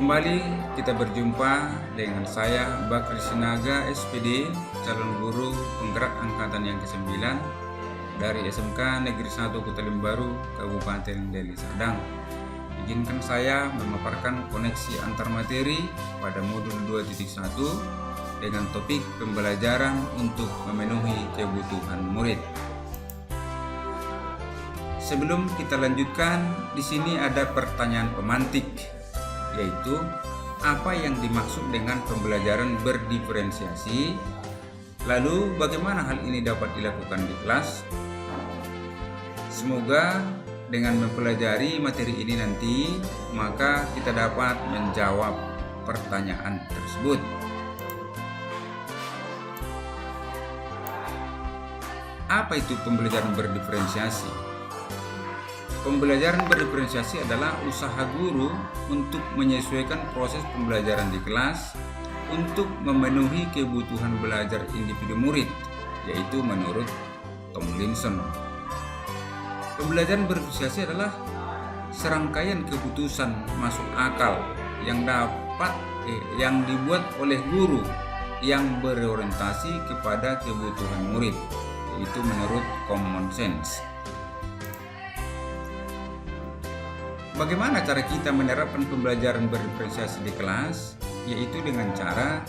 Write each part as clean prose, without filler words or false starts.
Kembali kita berjumpa dengan saya Bakri Sinaga SPD, calon guru penggerak angkatan yang ke-9 dari SMK Negeri 1 Kota Limbaru, Kabupaten Deli Serdang. Izinkan saya memaparkan koneksi antar materi pada modul 2.1 dengan topik pembelajaran untuk memenuhi kebutuhan murid. Sebelum kita lanjutkan, di sini ada pertanyaan pemantik, yaitu apa yang dimaksud dengan pembelajaran berdiferensiasi, lalu bagaimana hal ini dapat dilakukan di kelas. Semoga dengan mempelajari materi ini nanti, maka kita dapat menjawab pertanyaan tersebut. Apa itu pembelajaran berdiferensiasi? Pembelajaran berdiferensiasi adalah usaha guru untuk menyesuaikan proses pembelajaran di kelas untuk memenuhi kebutuhan belajar individu murid, yaitu menurut Tomlinson. Pembelajaran berdiferensiasi adalah serangkaian keputusan masuk akal yang dibuat oleh guru yang berorientasi kepada kebutuhan murid, yaitu menurut common sense. Bagaimana cara kita menerapkan pembelajaran berdiferensiasi di kelas? Yaitu dengan cara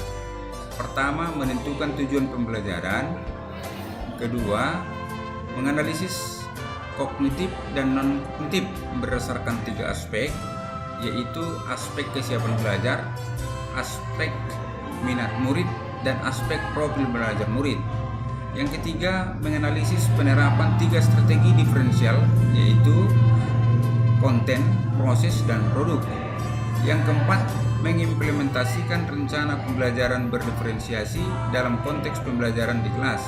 pertama, menentukan tujuan pembelajaran, kedua, menganalisis kognitif dan non-kognitif berdasarkan 3 aspek, yaitu aspek kesiapan belajar, aspek minat murid, dan aspek profil belajar murid. Yang ketiga, menganalisis penerapan 3 strategi diferensial, yaitu konten, proses, dan produk. Yang keempat, mengimplementasikan rencana pembelajaran berdiferensiasi dalam konteks pembelajaran di kelas.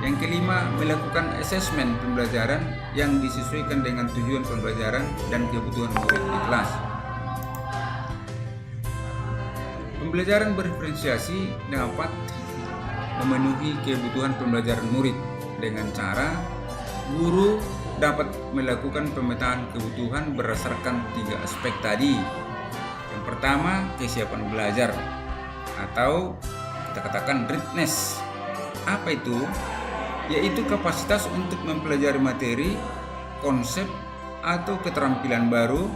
Yang kelima, melakukan asesmen pembelajaran yang disesuaikan dengan tujuan pembelajaran dan kebutuhan murid di kelas. Pembelajaran berdiferensiasi dapat memenuhi kebutuhan pembelajaran murid dengan cara guru dapat melakukan pemetaan kebutuhan berdasarkan 3 aspek tadi. Yang pertama, kesiapan belajar atau kita katakan readiness. Apa itu? Yaitu kapasitas untuk mempelajari materi, konsep, atau keterampilan baru,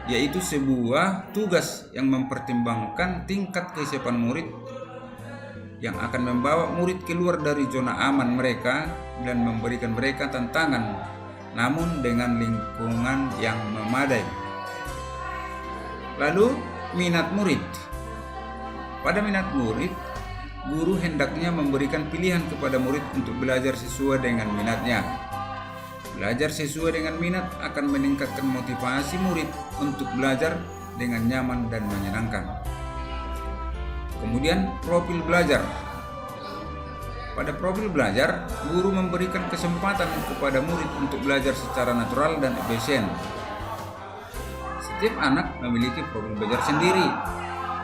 yaitu sebuah tugas yang mempertimbangkan tingkat kesiapan murid yang akan membawa murid keluar dari zona aman mereka dan memberikan mereka tantangan, namun dengan lingkungan yang memadai. Lalu, minat murid. Pada minat murid, guru hendaknya memberikan pilihan kepada murid untuk belajar sesuai dengan minatnya. Belajar sesuai dengan minat akan meningkatkan motivasi murid untuk belajar dengan nyaman dan menyenangkan. Kemudian, profil belajar. Pada profil belajar, guru memberikan kesempatan kepada murid untuk belajar secara natural dan efisien. Setiap anak memiliki profil belajar sendiri.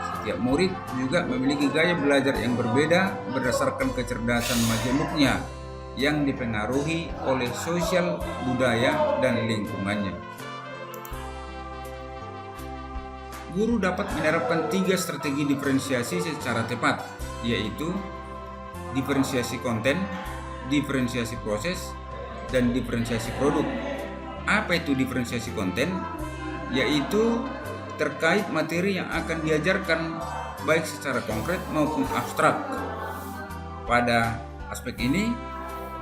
Setiap murid juga memiliki gaya belajar yang berbeda berdasarkan kecerdasan majemuknya yang dipengaruhi oleh sosial, budaya, dan lingkungannya. Guru dapat menerapkan 3 strategi diferensiasi secara tepat, yaitu diferensiasi konten, diferensiasi proses, dan diferensiasi produk. Apa itu diferensiasi konten? Yaitu terkait materi yang akan diajarkan baik secara konkret maupun abstrak. Pada aspek ini,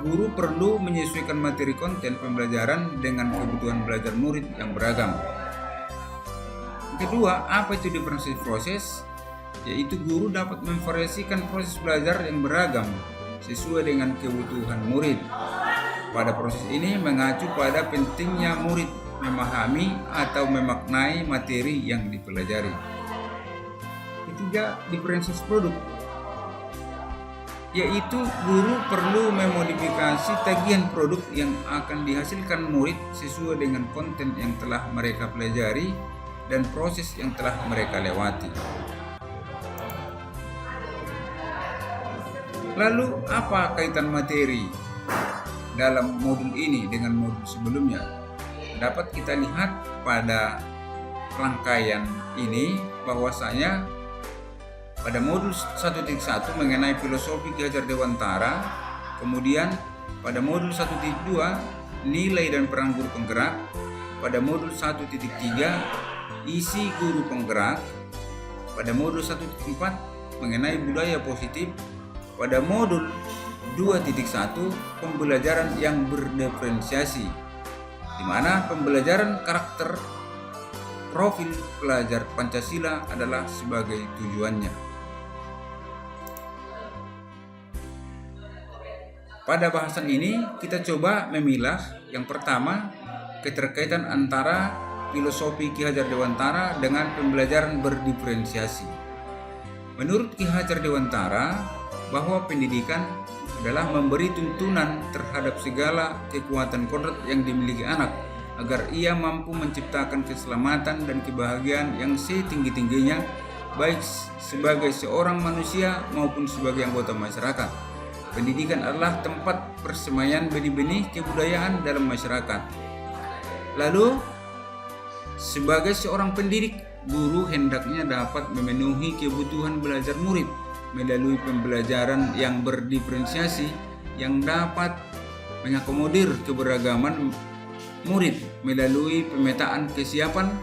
guru perlu menyesuaikan materi konten pembelajaran dengan kebutuhan belajar murid yang beragam. Kedua, apa itu diferensiasi proses? Yaitu guru dapat memvariasikan proses belajar yang beragam sesuai dengan kebutuhan murid. Pada proses ini mengacu pada pentingnya murid memahami atau memaknai materi yang dipelajari. Ketiga, diferensiasi produk. Yaitu guru perlu memodifikasi tagihan produk yang akan dihasilkan murid sesuai dengan konten yang telah mereka pelajari dan proses yang telah mereka lewati. Lalu, apa kaitan materi dalam modul ini dengan modul sebelumnya? Dapat kita lihat pada rangkaian ini bahwasanya pada modul 1.1 mengenai filosofi Ki Hajar Dewantara, kemudian pada modul 1.2 nilai dan peran guru penggerak, pada modul 1.3 isi guru penggerak, pada modul 1.4 mengenai budaya positif, pada modul 2.1 pembelajaran yang berdiferensiasi, di mana pembelajaran karakter profil pelajar Pancasila adalah sebagai tujuannya. Pada bahasan ini kita coba memilah yang pertama keterkaitan antara filosofi Ki Hajar Dewantara dengan pembelajaran berdiferensiasi. Menurut Ki Hajar Dewantara bahwa pendidikan adalah memberi tuntunan terhadap segala kekuatan kodrat yang dimiliki anak agar ia mampu menciptakan keselamatan dan kebahagiaan yang setinggi-tingginya baik sebagai seorang manusia maupun sebagai anggota masyarakat. Pendidikan adalah tempat persemaian benih-benih kebudayaan dalam masyarakat. Lalu, sebagai seorang pendidik, guru hendaknya dapat memenuhi kebutuhan belajar murid melalui pembelajaran yang berdiferensiasi yang dapat mengakomodir keberagaman murid melalui pemetaan kesiapan,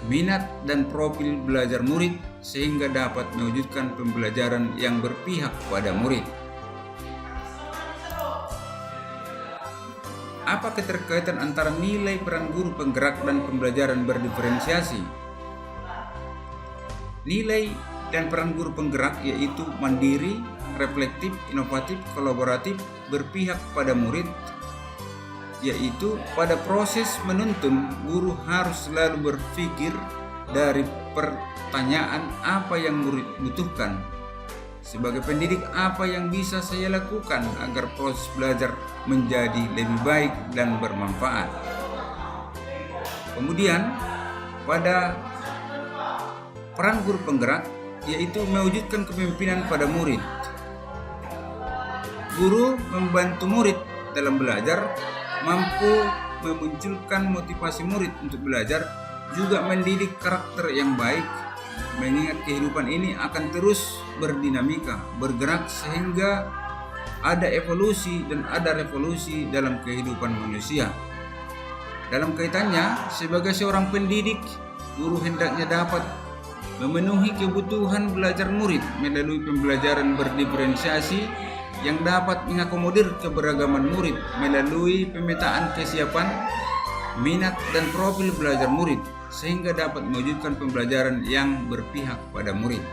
minat, dan profil belajar murid sehingga dapat mewujudkan pembelajaran yang berpihak pada murid. Apa keterkaitan antara nilai peran guru penggerak dan pembelajaran berdiferensiasi? Nilai dan peran guru penggerak yaitu mandiri, reflektif, inovatif, kolaboratif, berpihak pada murid, yaitu pada proses menuntun guru harus selalu berpikir dari pertanyaan apa yang murid butuhkan. Sebagai pendidik, apa yang bisa saya lakukan agar proses belajar menjadi lebih baik dan bermanfaat. Kemudian pada peran guru penggerak yaitu mewujudkan kepemimpinan pada murid. Guru membantu murid dalam belajar, mampu memunculkan motivasi murid untuk belajar, juga mendidik karakter yang baik, mengingat kehidupan ini akan terus berdinamika, bergerak sehingga ada evolusi dan ada revolusi dalam kehidupan manusia. Dalam kaitannya, sebagai seorang pendidik, guru hendaknya dapat memenuhi kebutuhan belajar murid melalui pembelajaran berdiferensiasi yang dapat mengakomodir keberagaman murid melalui pemetaan kesiapan, minat, dan profil belajar murid sehingga dapat mewujudkan pembelajaran yang berpihak pada murid.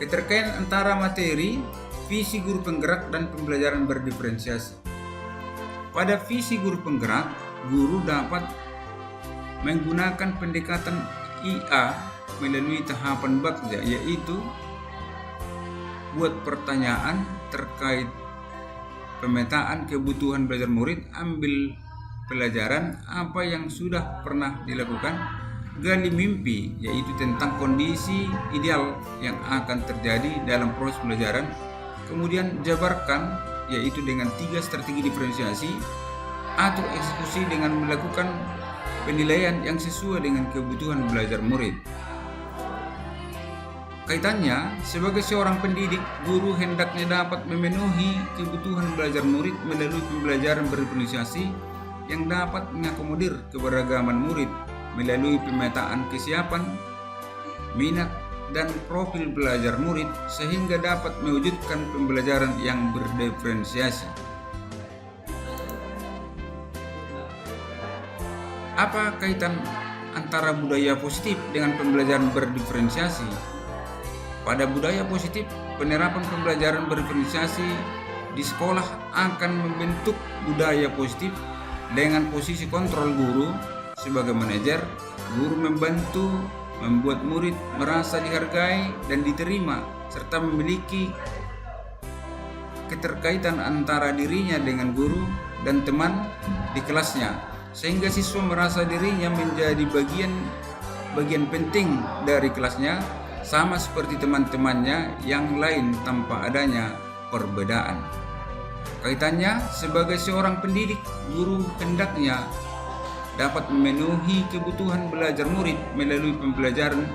Keterkaitan antara materi, visi guru penggerak, dan pembelajaran berdiferensiasi. Pada visi guru penggerak, guru dapat menggunakan pendekatan IA melalui tahapan bagja, yaitu buat pertanyaan terkait pemetaan kebutuhan belajar murid, ambil pelajaran apa yang sudah pernah dilakukan, gali mimpi, yaitu tentang kondisi ideal yang akan terjadi dalam proses pelajaran, kemudian jabarkan, yaitu dengan 3 strategi diferensiasi, atau eksekusi dengan melakukan penilaian yang sesuai dengan kebutuhan belajar murid. Kaitannya, sebagai seorang pendidik, guru hendaknya dapat memenuhi kebutuhan belajar murid melalui pembelajaran berdiferensiasi yang dapat mengakomodir keberagaman murid melalui pemetaan kesiapan, minat, dan profil belajar murid sehingga dapat mewujudkan pembelajaran yang berdiferensiasi. Apa kaitan antara budaya positif dengan pembelajaran berdiferensiasi? Pada budaya positif, penerapan pembelajaran berdiferensiasi di sekolah akan membentuk budaya positif dengan posisi kontrol guru sebagai manajer. Guru membantu membuat murid merasa dihargai dan diterima serta memiliki keterkaitan antara dirinya dengan guru dan teman di kelasnya, sehingga siswa merasa dirinya menjadi bagian penting dari kelasnya, sama seperti teman-temannya yang lain tanpa adanya perbedaan. Kaitannya, sebagai seorang pendidik, guru hendaknya dapat memenuhi kebutuhan belajar murid melalui pembelajaran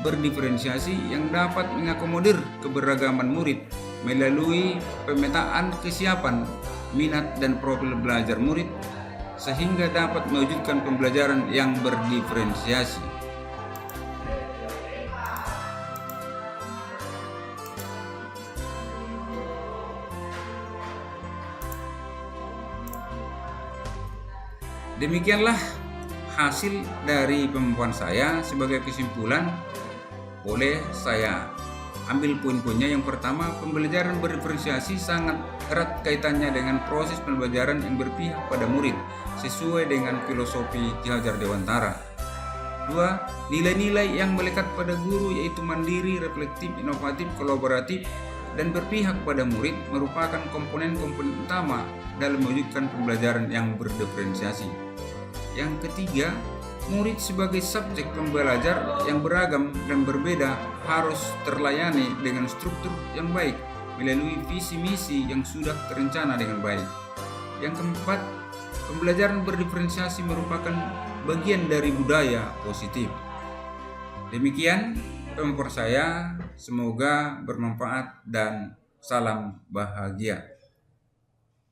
berdiferensiasi yang dapat mengakomodir keberagaman murid melalui pemetaan kesiapan, minat, dan profil belajar murid sehingga dapat mewujudkan pembelajaran yang berdiferensiasi. Demikianlah hasil dari pemaparan saya. Sebagai kesimpulan, boleh saya ambil poin-poinnya. Yang pertama, pembelajaran berdiferensiasi sangat erat kaitannya dengan proses pembelajaran yang berpihak pada murid sesuai dengan filosofi Ki Hajar Dewantara. 2. Nilai-nilai yang melekat pada guru yaitu mandiri, reflektif, inovatif, kolaboratif, dan berpihak pada murid merupakan komponen-komponen utama dalam mewujudkan pembelajaran yang berdiferensiasi. Yang ketiga, murid sebagai subjek pembelajar yang beragam dan berbeda harus terlayani dengan struktur yang baik melalui visi misi yang sudah terencana dengan baik. Yang keempat, pembelajaran berdiferensiasi merupakan bagian dari budaya positif. Demikian pemaparan saya, semoga bermanfaat dan salam bahagia.